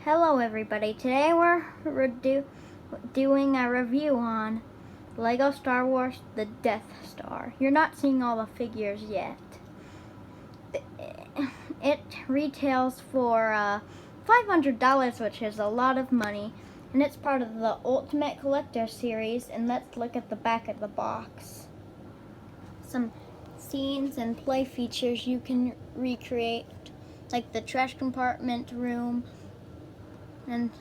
Hello everybody, today we're doing a review on LEGO Star Wars The Death Star. You're not seeing all the figures yet. It retails for $500, which is a lot of money, and it's part of the Ultimate Collector series. And let's look at the back of the box. Some scenes and play features you can recreate, like the trash compartment room, and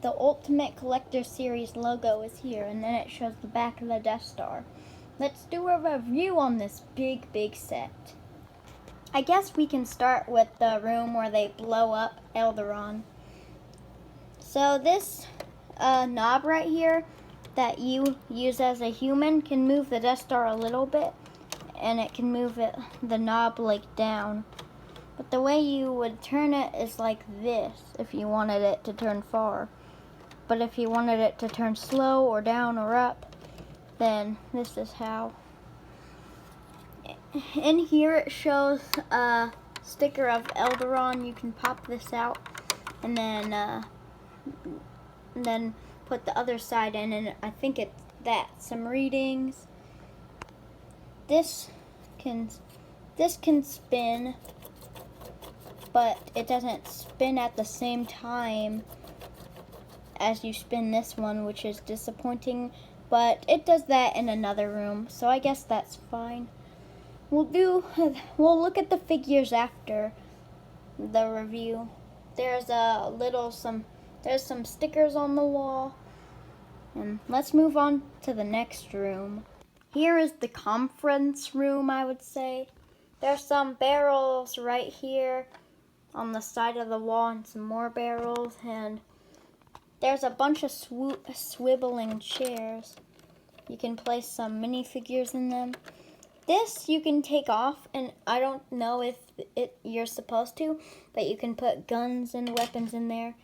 the Ultimate Collector Series logo is here, and then it shows the back of the Death Star. Let's do a review on this big set. I guess we can start with the room where they blow up Alderaan. So this knob right here that you use as a human can move the Death Star a little bit, and it can move the knob like down. But the way you would turn it is like this if you wanted it to turn far. But if you wanted it to turn slow or down or up, then this is how. In here it shows a sticker of Alderaan. You can pop this out and then put the other side in, and I think it's that. Some readings. This can spin, but it doesn't spin at the same time as you spin this one, which is disappointing, but it does that in another room, so I guess that's fine. We'll look at the figures after the review. There's some stickers on the wall, and let's move on to the next room. Here is the conference room, I would say. There's some barrels right here on the side of the wall, and some more barrels, and there's a bunch of swiveling chairs. You can place some minifigures in them. This you can take off, and I don't know if you're supposed to, but you can put guns and weapons in there.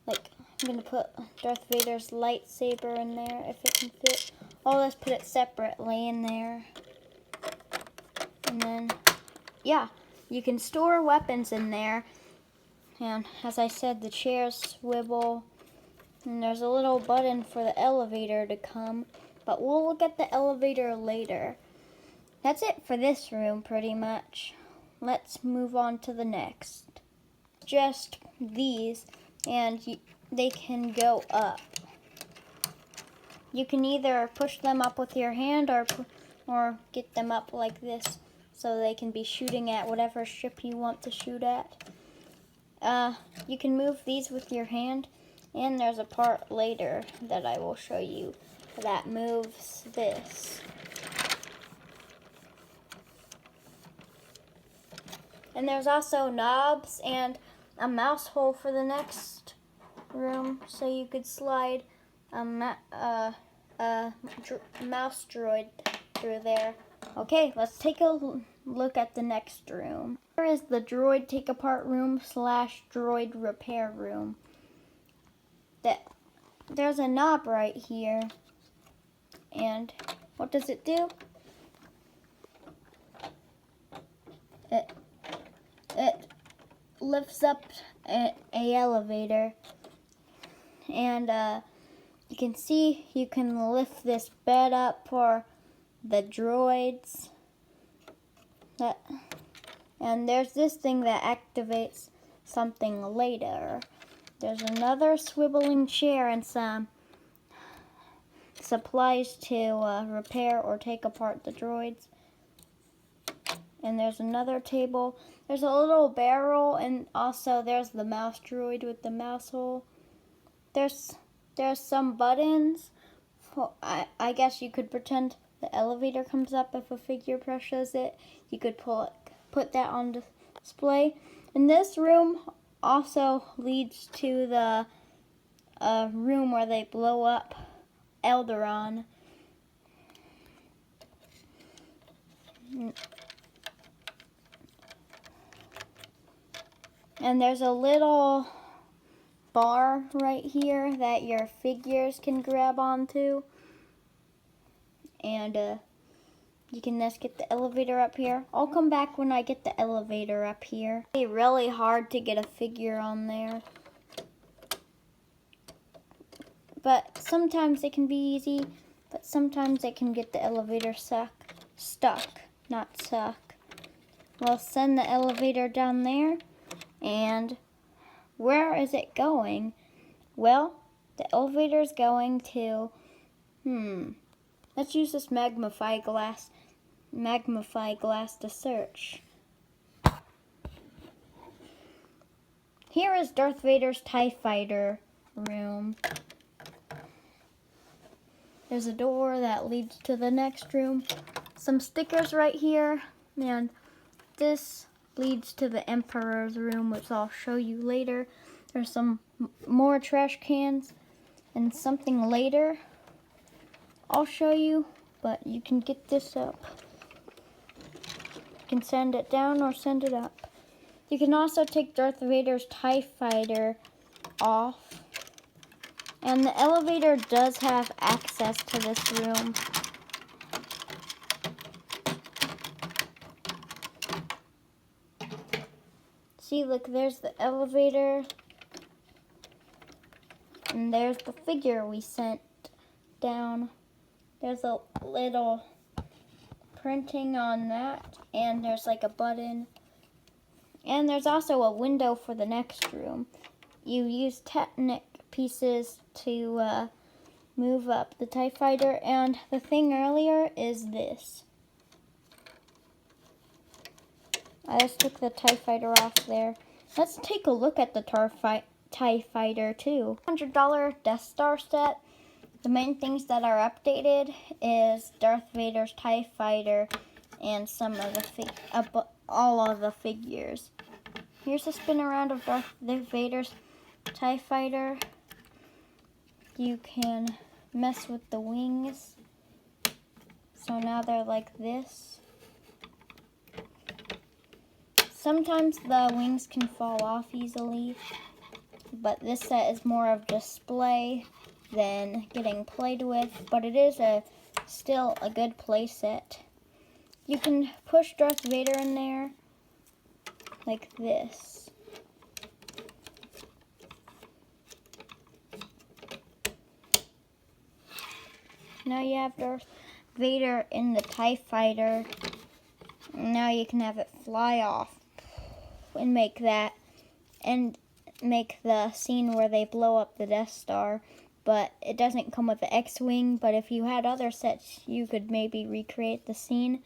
Like, I'm going to put Darth Vader's lightsaber in there if it can fit. Oh, let's put it separately in there. And then, yeah, you can store weapons in there. And as I said, the chairs swivel. And there's a little button for the elevator to come, but we'll look at the elevator later. That's it for this room, pretty much. Let's move on to the next. Just these, and they can go up. You can either push them up with your hand or get them up like this so they can be shooting at whatever ship you want to shoot at. You can move these with your hand. And there's a part later that I will show you that moves this. And there's also knobs and a mouse hole for the next room, so you could slide a mouse droid through there. Okay, let's take a look at the next room. Here is the droid take-apart room / droid repair room. There's a knob right here, and what does it do? It lifts up a elevator, and you can see you can lift this bed up for the droids. And there's this thing that activates something later. There's another swiveling chair and some supplies to repair or take apart the droids. And there's another table. There's a little barrel, and also there's the mouse droid with the mouse hole. There's some buttons. I guess you could pretend the elevator comes up if a figure presses it. You could put that on display. In this room also leads to the room where they blow up Alderaan. And there's a little bar right here that your figures can grab onto. and you can just get the elevator up here. I'll come back when I get the elevator up here. It's really hard to get a figure on there, but sometimes it can be easy, but sometimes it can get the elevator stuck, not suck. We'll send the elevator down there, and where is it going? Well, the elevator is going to, let's use this magnify glass to search. Here is Darth Vader's TIE Fighter room. There's a door that leads to the next room. Some stickers right here, and this leads to the Emperor's room, which I'll show you later. There's some more trash cans and something later I'll show you, but you can get this up. You can send it down or send it up. You can also take Darth Vader's TIE Fighter off. And the elevator does have access to this room. See, look, there's the elevator. And there's the figure we sent down. There's a little printing on that, and there's like a button. And there's also a window for the next room. You use Technic pieces to move up the TIE Fighter, and the thing earlier is this. I just took the TIE Fighter off there. Let's take a look at the TIE Fighter too. $100 Death Star set. The main things that are updated is Darth Vader's TIE Fighter and some of the all of the figures. Here's a spin around of Darth Vader's TIE Fighter. You can mess with the wings. So now they're like this. Sometimes the wings can fall off easily, but this set is more of display than getting played with, but it is still a good play set. You can push Darth Vader in there like this. Now you have Darth Vader in the TIE Fighter. Now you can have it fly off and make the scene where they blow up the Death Star. But it doesn't come with the X-Wing, but if you had other sets, you could maybe recreate the scene.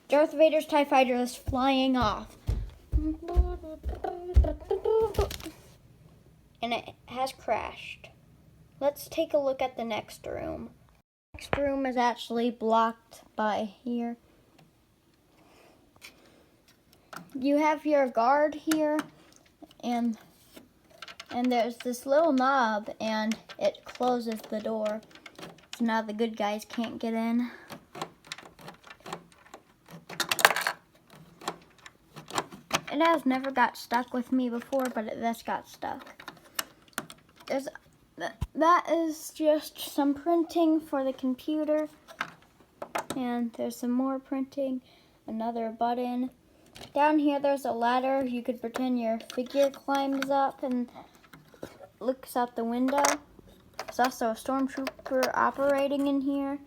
Darth Vader's TIE Fighter is flying off. And it has crashed. Let's take a look at the next room. The next room is actually blocked by here. You have your guard here, and there's this little knob, and it closes the door. So now the good guys can't get in. It has never got stuck with me before, but it just got stuck. That is just some printing for the computer. And there's some more printing, another button. Down here there's a ladder. You could pretend your figure climbs up and looks out the window. There's also a stormtrooper operating in here.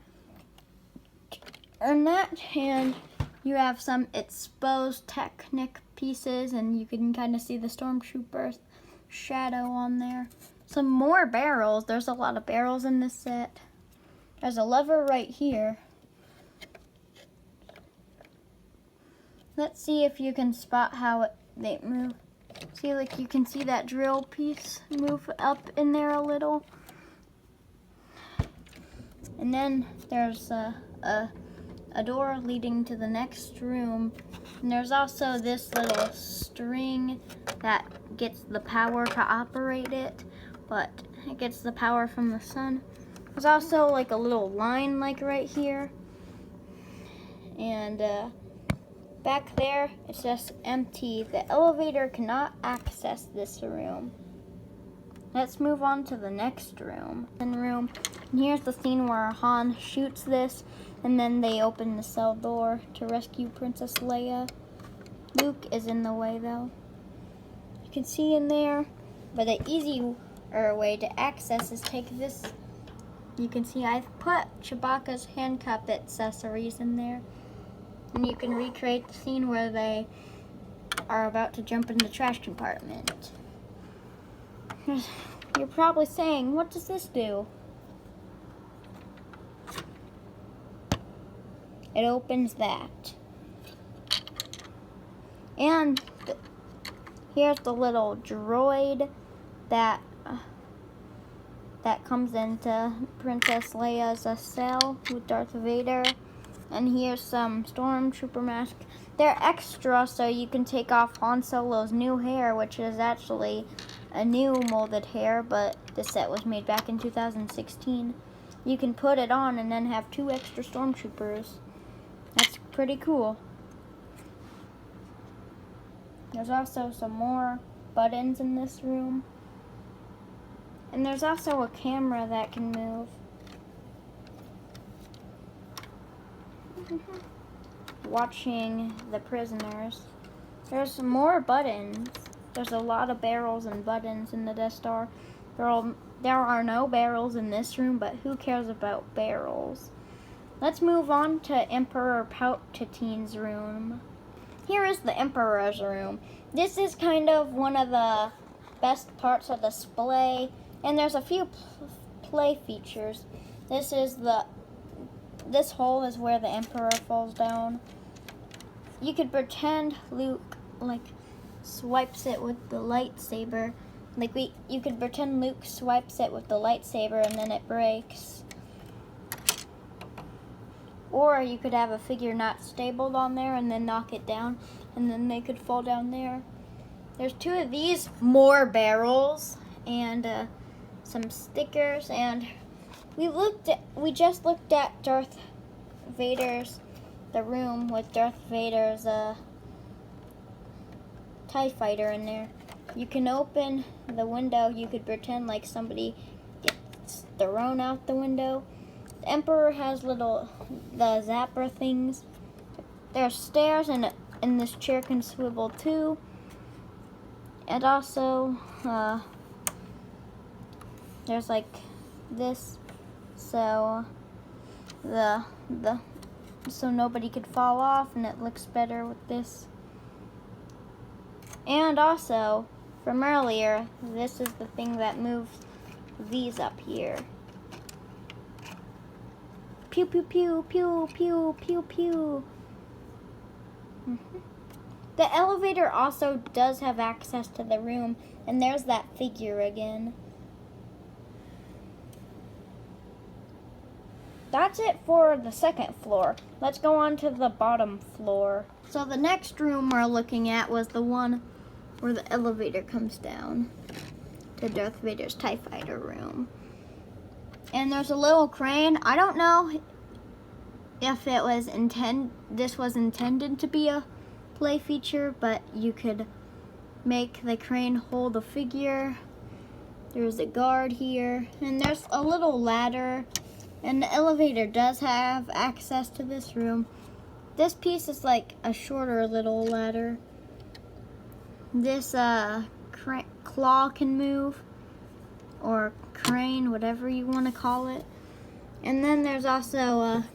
And you have some exposed Technic pieces, and you can kind of see the stormtrooper's shadow on there. Some more barrels. There's a lot of barrels in this set. There's a lever right here. Let's see if you can spot how they move. See, like you can see that drill piece move up in there a little. And then there's a door leading to the next room. And there's also this little string that gets the power to operate it, but it gets the power from the sun. There's also like a little line like right here. And back there, it's just empty. The elevator cannot access this room. Let's move on to the next room. And here's the scene where Han shoots this, and then they open the cell door to rescue Princess Leia. Luke is in the way though. You can see in there, but the easier way to access is take this. You can see I've put Chewbacca's handcuff accessories in there, and you can recreate the scene where they are about to jump in the trash compartment. You're probably saying, what does this do? It opens that. And here's the little droid that comes into Princess Leia's cell with Darth Vader. And here's some stormtrooper masks. They're extra, so you can take off Han Solo's new hair, which is actually a new molded hair, but this set was made back in 2016. You can put it on and then have 2 extra stormtroopers. That's pretty cool. There's also some more buttons in this room. And there's also a camera that can move. Watching the prisoners. There's some more buttons. There's a lot of barrels and buttons in the Death Star. There are no barrels in this room, but who cares about barrels? Let's move on to Emperor Palpatine's room. Here is the Emperor's room. This is kind of one of the best parts of the display, and there's a few play features. This hole is where the Emperor falls down. You could pretend Luke swipes it with the lightsaber. You could pretend Luke swipes it with the lightsaber and then it breaks. Or you could have a figure not stabled on there and then knock it down, and then they could fall down there. There's 2 of these, more barrels, and some stickers, and we just looked at Darth Vader's the room with Darth Vader's TIE fighter in there. You can open the window. You could pretend like somebody gets thrown out the window. The Emperor has the zapper things. There's stairs, and this chair can swivel too. And also, there's like this, so so nobody could fall off, and it looks better with this. And also, from earlier, this is the thing that moves these up here. Pew, pew, pew, pew, pew, pew, pew. The elevator also does have access to the room, and there's that figure again. That's it for the second floor. Let's go on to the bottom floor. So the next room we're looking at was the one where the elevator comes down to Darth Vader's TIE fighter room. And there's a little crane. I don't know if this was intended to be a play feature, but you could make the crane hold a figure. There's a guard here, and there's a little ladder, and the elevator does have access to this room. This piece is like a shorter little ladder. This claw can move, or crane, whatever you want to call it. And then there's also a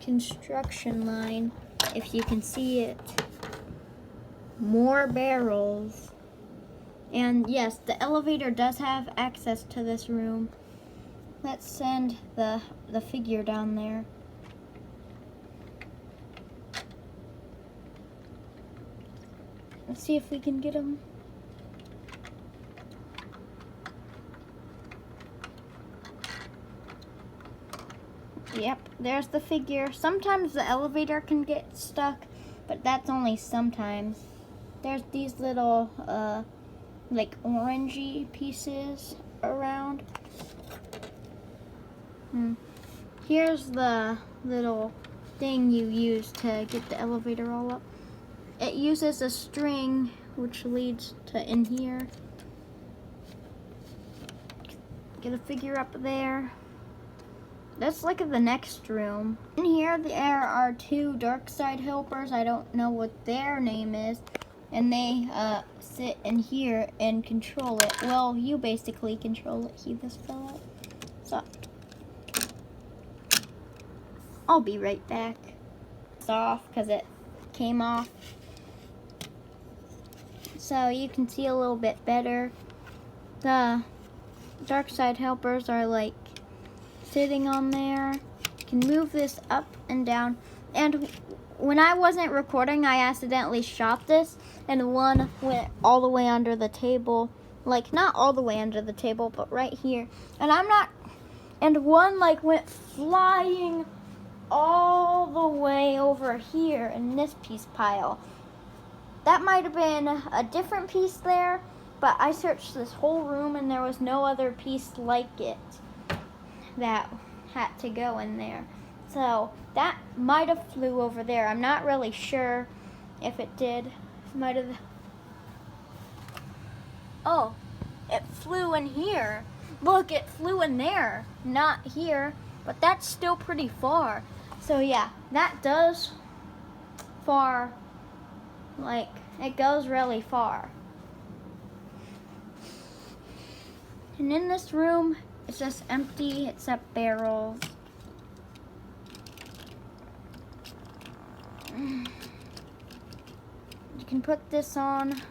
construction line, if you can see it. More barrels. And yes, the elevator does have access to this room. Let's send the figure down there. Let's see if we can get him. Yep, there's the figure. Sometimes the elevator can get stuck, but that's only sometimes. There's these little, like orangey pieces around. Here's the little thing you use to get the elevator all up. It uses a string which leads to in here. Get a figure up there. Let's look at the next room. In here, there are two dark side helpers. I don't know what their name is. And they sit in here and control it. Well, you basically control it. See this fell out? So, I'll be right back. It's off because it came off. So you can see a little bit better. The dark side helpers are like sitting on there. You can move this up and down. And when I wasn't recording, I accidentally shot this, and one went all the way under the table. Like, not all the way under the table, but right here. And one like went flying all the way over here in this piece pile. That might have been a different piece there, but I searched this whole room and there was no other piece like it that had to go in there. So that might have flew over there. I'm not really sure if it did. Might have. Oh, it flew in here. Look, it flew in there, not here, but that's still pretty far. So yeah, that does far, like, it goes really far. And in this room, it's just empty except barrels. You can put this on.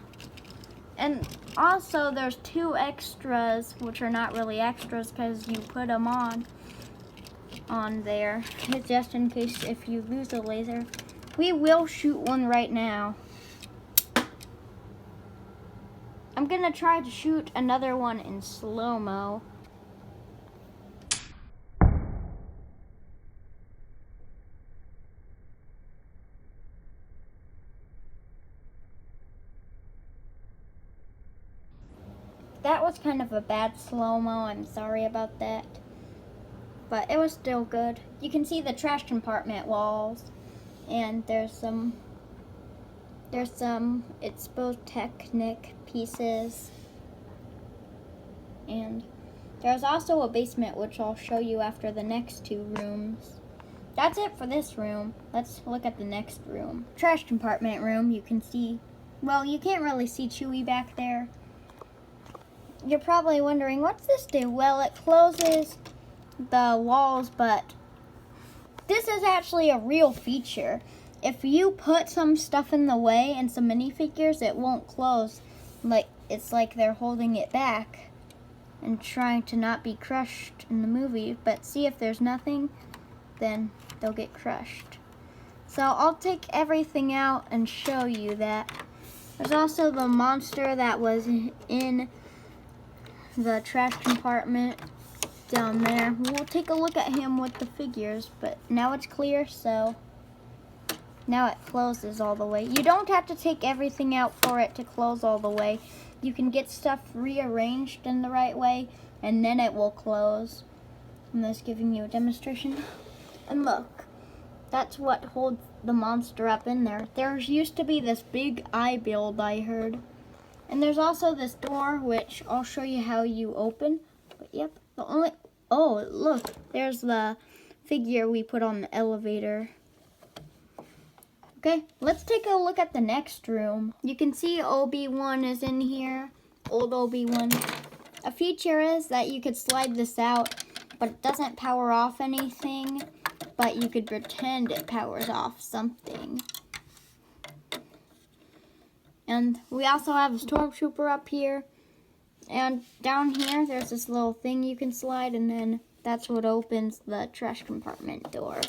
And also there's two extras, which are not really extras because you put them on there. Just in case if you lose a laser. We will shoot one right now. I'm gonna try to shoot another one in slow-mo. That was kind of a bad slow-mo, I'm sorry about that. But it was still good. You can see the trash compartment walls, and there's some exposed Technic pieces. And there's also a basement, which I'll show you after the next two rooms. That's it for this room. Let's look at the next room. Trash compartment room, you can see, well, you can't really see Chewie back there. You're probably wondering, what's this do? Well, it closes the walls, but this is actually a real feature. If you put some stuff in the way and some minifigures, it won't close. Like, it's like they're holding it back and trying to not be crushed in the movie. But see, if there's nothing, then they'll get crushed. So I'll take everything out and show you that. There's also the monster that was in the trash compartment down there. We'll take a look at him with the figures, but now it's clear, so now it closes all the way. You don't have to take everything out for it to close all the way. You can get stuff rearranged in the right way, and then it will close. I'm just giving you a demonstration. And look, that's what holds the monster up in there. There used to be this big eye build, I heard. And there's also this door, which I'll show you how you open. But yep, oh, look, there's the figure we put on the elevator. Okay, let's take a look at the next room. You can see Obi-Wan is in here, old Obi-Wan. A feature is that you could slide this out, but it doesn't power off anything, but you could pretend it powers off something. And we also have a stormtrooper up here. And down here, there's this little thing you can slide, and then that's what opens the trash compartment door.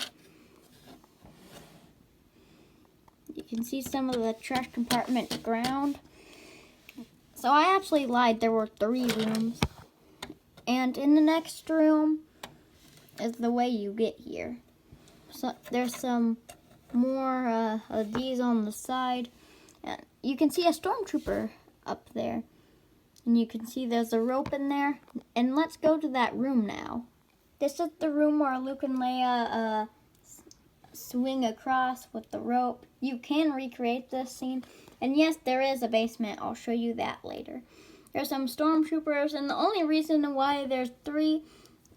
You can see some of the trash compartment ground. So I actually lied, there were 3 rooms. And in the next room is the way you get here. So there's some more of these on the side. And you can see a stormtrooper up there. And you can see there's a rope in there. And let's go to that room now. This is the room where Luke and Leia swing across with the rope. You can recreate this scene. And yes, there is a basement. I'll show you that later. There's some stormtroopers, and the only reason why there's three,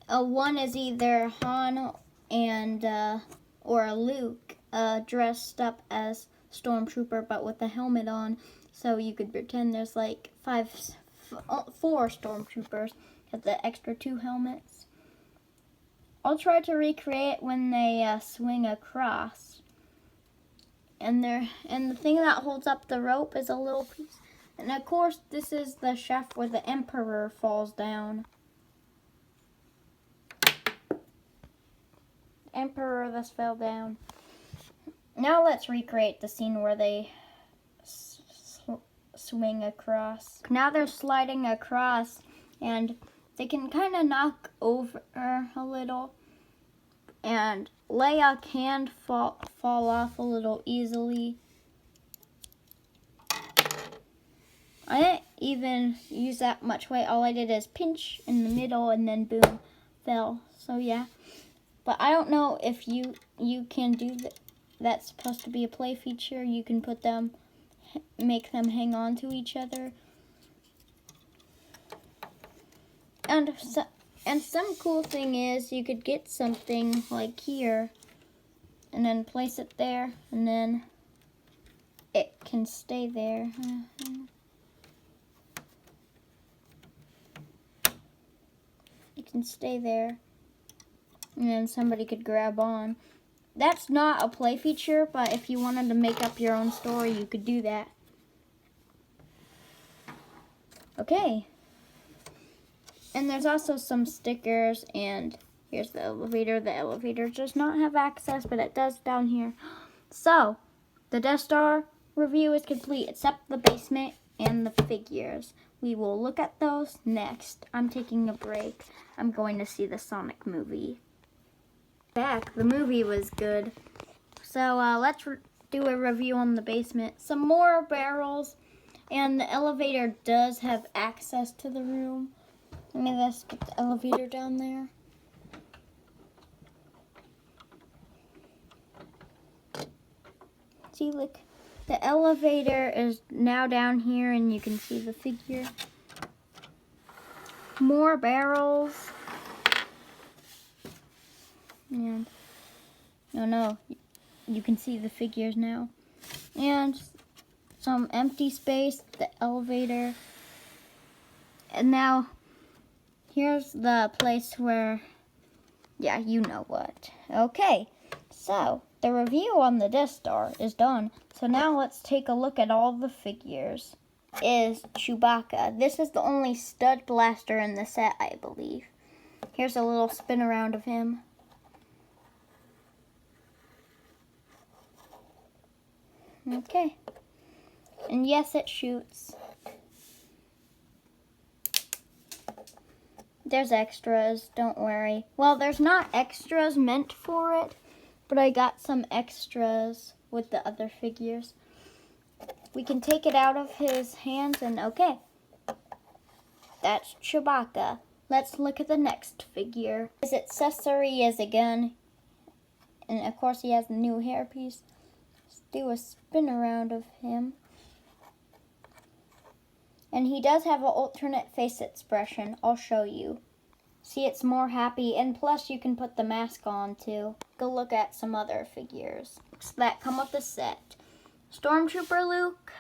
one is either Han and or Luke dressed up as stormtrooper, but with the helmet on, so you could pretend there's like four stormtroopers with the extra 2 helmets. I'll try to recreate when they swing across. And the thing that holds up the rope is a little piece. And of course, this is the chef where the Emperor falls down. Emperor thus fell down. Now let's recreate the scene where they swing across. Now they're sliding across, and they can kind of knock over a little. And Leia can fall off a little easily. I didn't even use that much weight. All I did is pinch in the middle and then boom, fell. So yeah. But I don't know if you can do that. That's supposed to be a play feature. You can put them, make them hang on to each other. And some cool thing is you could get something like here and then place it there, and then it can stay there. It can stay there, and then somebody could grab on. That's not a play feature, but if you wanted to make up your own story, you could do that. Okay. And there's also some stickers, and here's the elevator. The elevator does not have access, but it does down here. So, the Death Star review is complete, except the basement and the figures. We will look at those next. I'm taking a break. I'm going to see the Sonic movie. Back, the movie was good. So, let's do a review on the basement. Some more barrels, and the elevator does have access to the room. Let me just get the elevator down there. See, look, the elevator is now down here, and you can see the figure. More barrels. And, no, you can see the figures now. And some empty space, the elevator. And now, here's the place where, yeah, you know what. Okay, so the review on the Death Star is done. So now let's take a look at all the figures. Is Chewbacca. This is the only stud blaster in the set, I believe. Here's a little spin around of him. Okay. And yes, it shoots. There's extras, don't worry. Well, there's not extras meant for it, but I got some extras with the other figures. We can take it out of his hands, and okay. That's Chewbacca. Let's look at the next figure. His accessory is a gun, and of course he has a new hairpiece. Let's do a spin around of him. And he does have an alternate face expression. I'll show you. See, it's more happy, and plus you can put the mask on too. Go look at some other figures that come with the set. Stormtrooper Luke,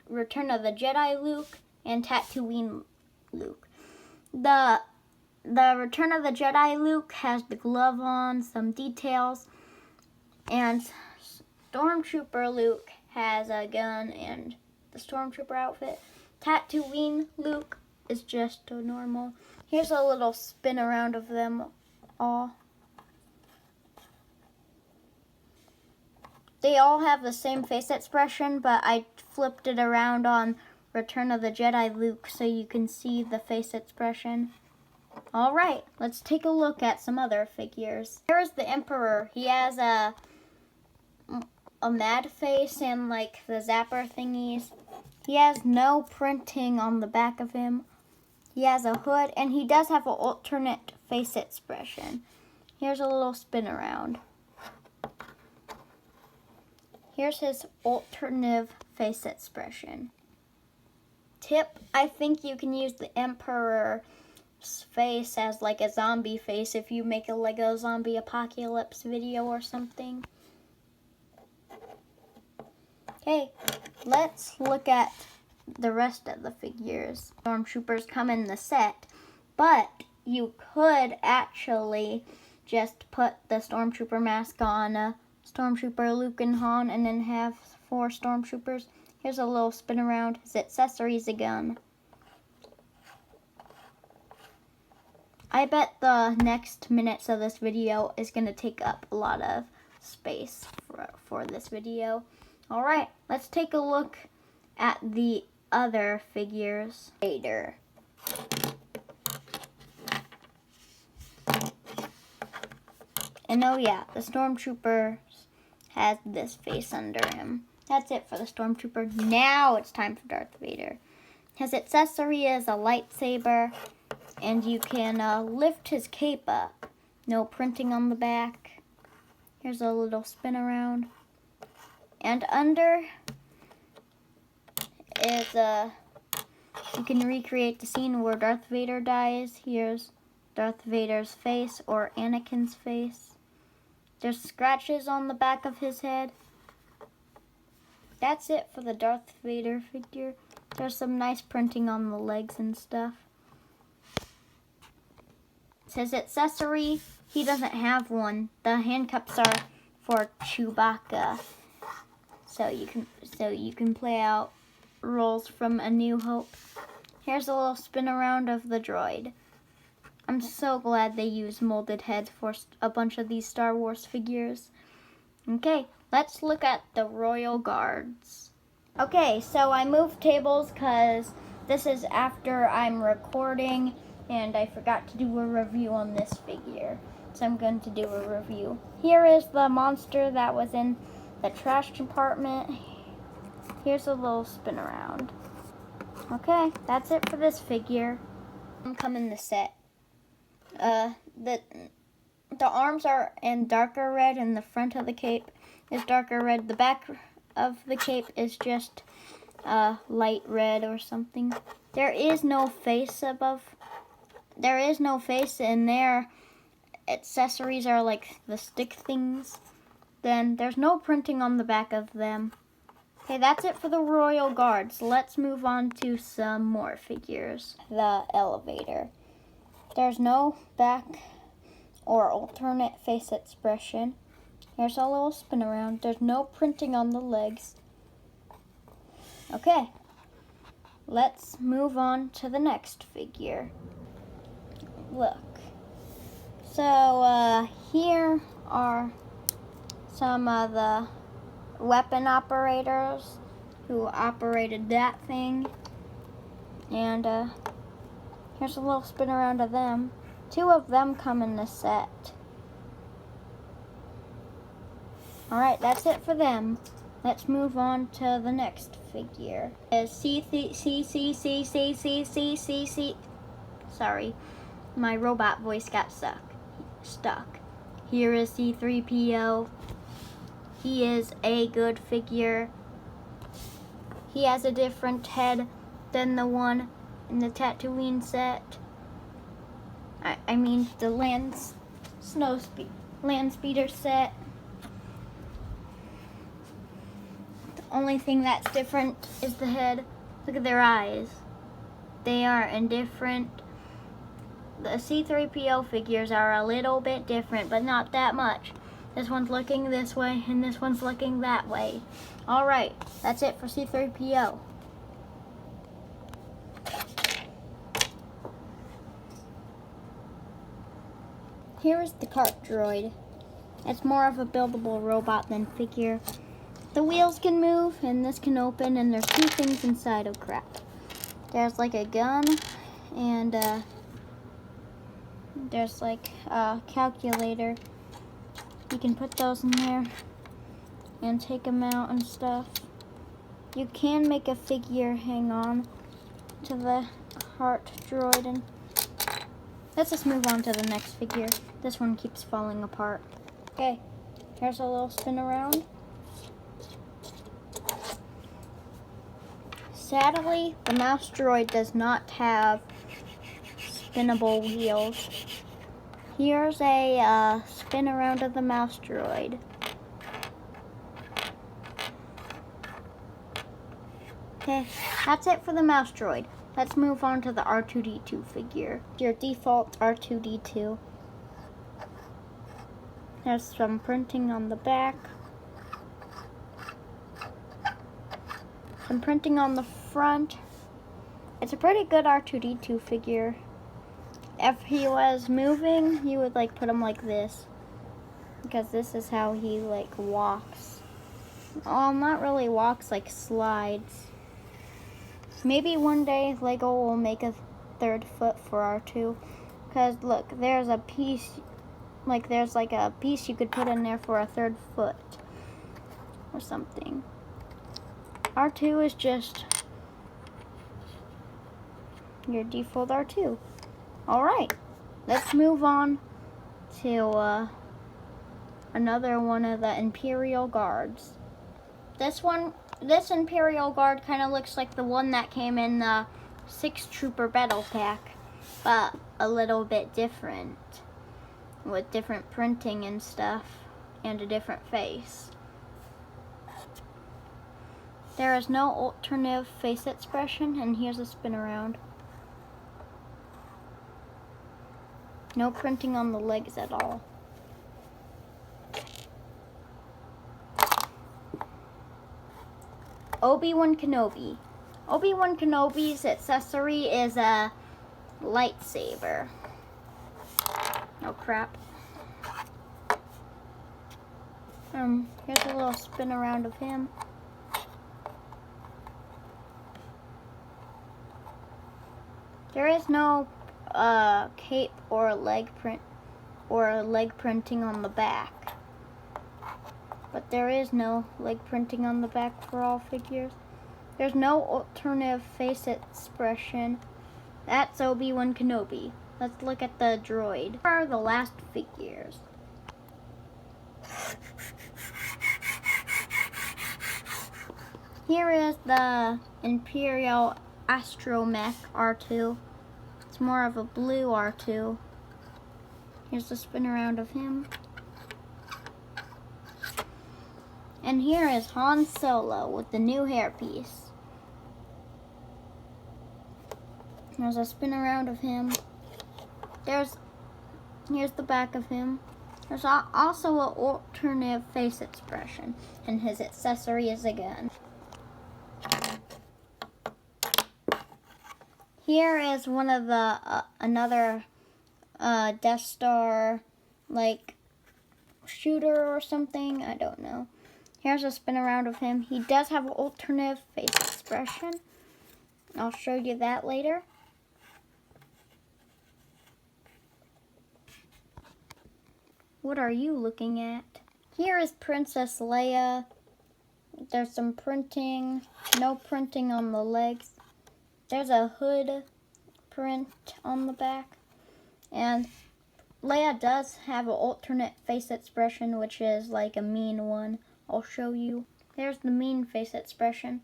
Return of the Jedi Luke, and Tatooine Luke. The Return of the Jedi Luke has the glove on, some details, and Stormtrooper Luke has a gun and the Stormtrooper outfit. Tatooine Luke is just a normal. Here's a little spin around of them all. They all have the same face expression, but I flipped it around on Return of the Jedi Luke so you can see the face expression. Alright, let's take a look at some other figures. Here's the Emperor. He has a mad face and like the zapper thingies. He has no printing on the back of him. He has a hood, and he does have an alternate face expression. Here's a little spin around. Here's his alternative face expression. tip, I think you can use the Emperor's face as like a zombie face if you make a Lego zombie apocalypse video or something. Okay, let's look at the rest of the figures. Stormtroopers come in the set, but you could actually just put the Stormtrooper mask on Stormtrooper Luke and Han and then have 4 Stormtroopers. Here's a little spin around. His accessory is a gun. I bet the next minutes of this video is going to take up a lot of space for this video. Alright, let's take a look at the other figures. Vader. And oh yeah, the Stormtrooper has this face under him. That's it for the Stormtrooper. Now it's time for Darth Vader. His accessory is a lightsaber, and you can lift his cape up. No printing on the back. Here's a little spin around. And under is you can recreate the scene where Darth Vader dies. Here's Darth Vader's face or Anakin's face. There's scratches on the back of his head. That's it for the Darth Vader figure. There's some nice printing on the legs and stuff. His accessory, he doesn't have one. The handcuffs are for Chewbacca. So you can play out roles from A New Hope. Here's a little spin around of the droid. I'm so glad they use molded heads for a bunch of these Star Wars figures. Okay, let's look at the Royal Guards. Okay, so I moved tables because this is after I'm recording and I forgot to do a review on this figure. So I'm going to do a review. Here is the monster that was in the trash compartment. Here's a little spin around. Okay, that's it for this figure. Come in the set. The arms are in darker red and the front of the cape is darker red. The back of the cape is just light red or something. There is no face above. There is no face in there. Accessories are like the stick things. Then there's no printing on the back of them. Okay, that's it for the Royal Guards. Let's move on to some more figures. The elevator. There's no back or alternate face expression. Here's a little spin around. There's no printing on the legs. Okay, let's move on to the next figure. Look. So here are some of the weapon operators who operated that thing. And here's a little spin around of them. 2 of them come in the set. Alright, that's it for them. Let's move on to the next figure. Sorry, my robot voice got stuck. Here is C-3PO. He is a good figure. He has a different head than the one in the Tatooine set. I mean the land speeder set. The only thing that's different is the head. Look at their eyes. They are indifferent. The C-3PO figures are a little bit different, but not that much. This one's looking this way, and this one's looking that way. Alright, that's it for C-3PO. Here is the cart droid. It's more of a buildable robot than figure. The wheels can move, and this can open, and there's 2 things inside. Oh crap. There's like a gun, and there's like a calculator. You can put those in there and take them out and stuff. You can make a figure hang on to the cart droid. And let's just move on to the next figure. This one keeps falling apart. Okay, here's a little spin around. Sadly, the mouse droid does not have spinnable wheels. Here's a spin around of the mouse droid. Okay, that's it for the mouse droid. Let's move on to the R2-D2 figure. Your default R2-D2. There's some printing on the back. Some printing on the front. It's a pretty good R2-D2 figure. If he was moving, you would like put him like this, because this is how he like walks. Well, not really walks, like slides. Maybe one day Lego will make a third foot for R2, because look, there's a piece, there's a piece you could put in there for a third foot or something. R2 is just your default R2. Alright, let's move on to another one of the Imperial Guards. This Imperial Guard kind of looks like the one that came in the 6 Trooper Battle Pack, but a little bit different, with different printing and stuff, and a different face. There is no alternative face expression, and here's a spin around. No printing on the legs at all. Obi-Wan Kenobi. Obi-Wan Kenobi's accessory is a lightsaber. Oh crap. Here's a little spin around of him. There is no cape or leg printing on the back. But there is no leg printing on the back for all figures. There's no alternative face expression. That's Obi-Wan Kenobi. Let's look at the droid. Here are the last figures. Here is the Imperial Astromech R2. It's more of a blue R2. Here's the spin around of him. And here is Han Solo with the new hairpiece. There's a spin around of him. Here's the back of him. There's also an alternative face expression, and his accessory is a gun. Here is one of the another Death Star shooter or something. I don't know. Here's a spin around of him. He does have an alternative face expression. I'll show you that later. What are you looking at? Here is Princess Leia. There's some printing. No printing on the legs. There's a hood print on the back. And Leia does have an alternate face expression, which is like a mean one. I'll show you. There's the mean face expression.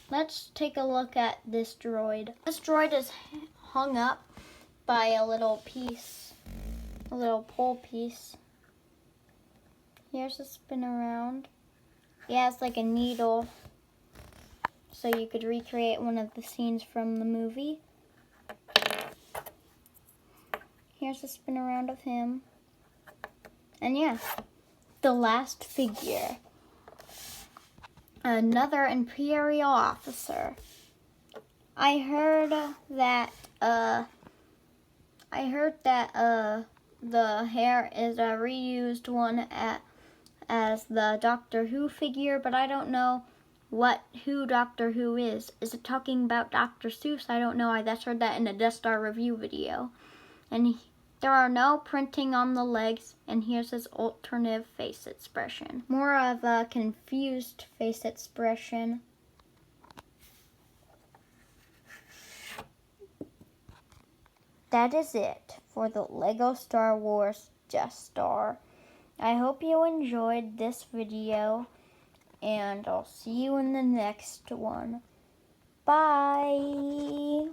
Let's take a look at this droid. This droid is hung up by a little piece, a little pole piece. Here's a spin around. He has like a needle, so you could recreate one of the scenes from the movie. Here's a spin around of him. And yeah, the last figure. Another Imperial officer. I heard that the hair is a reused one as the Doctor Who figure, but I don't know who Doctor Who is. Is it talking about Dr. Seuss? I don't know. I just heard that in a Death Star review video. And there are no printing on the legs, and here's his alternative face expression. More of a confused face expression. That is it for the Lego Star Wars Death Star. I hope you enjoyed this video, and I'll see you in the next one. Bye.